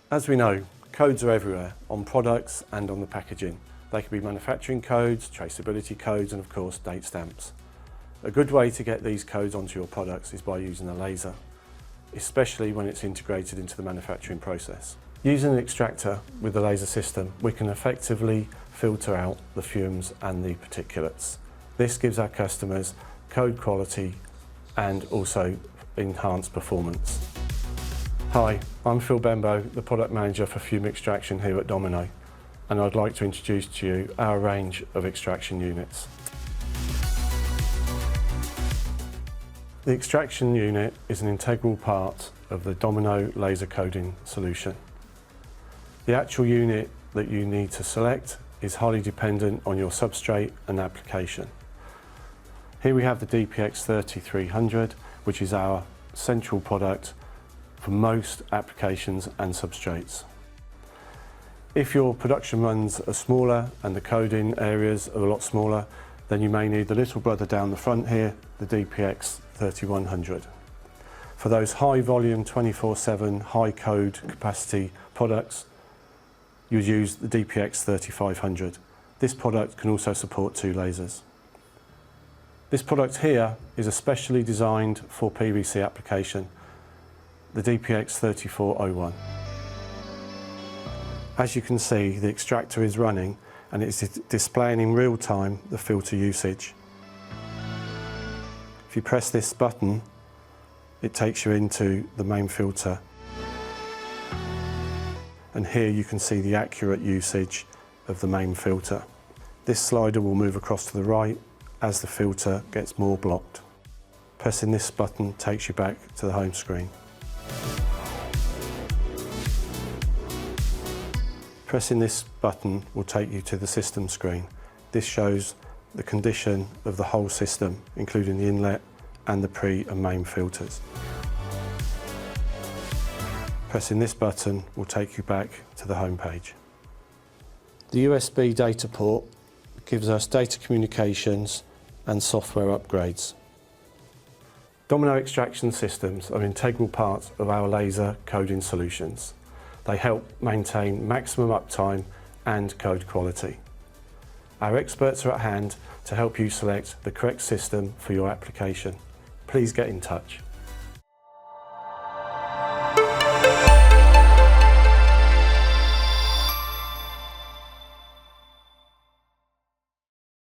As we know, codes are everywhere, on products and on the packaging. They can be manufacturing codes, traceability codes, and of course date stamps. A good way to get these codes onto your products is by using a laser, especially when it's integrated into the manufacturing process. Using an extractor with the laser system, we can effectively filter out the fumes and the particulates. This gives our customers code quality and also enhanced performance. Hi, I'm Phil Bembo, the Product Manager for Fume Extraction here at Domino, and I'd like to introduce to you our range of extraction units. The extraction unit is an integral part of the Domino laser coding solution. The actual unit that you need to select is highly dependent on your substrate and application. Here we have the DPX 3300, which is our central product for most applications and substrates. If your production runs are smaller and the coding areas are a lot smaller, then you may need the little brother down the front here, the DPX 3100. For those high volume 24/7 high code capacity products, you would use the DPX 3500. This product can also support 2 lasers. This product here is especially designed for PVC application, the DPX 3401. As you can see, the extractor is running and it's displaying in real time the filter usage. If you press this button, it takes you into the main filter. And here you can see the accurate usage of the main filter. This slider will move across to the right as the filter gets more blocked. Pressing this button takes you back to the home screen. Pressing this button will take you to the system screen. This shows the condition of the whole system, including the inlet and the pre and main filters. Pressing this button will take you back to the home page. The USB data port gives us data communications and software upgrades. Domino extraction systems are integral parts of our laser coding solutions. They help maintain maximum uptime and code quality. Our experts are at hand to help you select the correct system for your application. Please get in touch.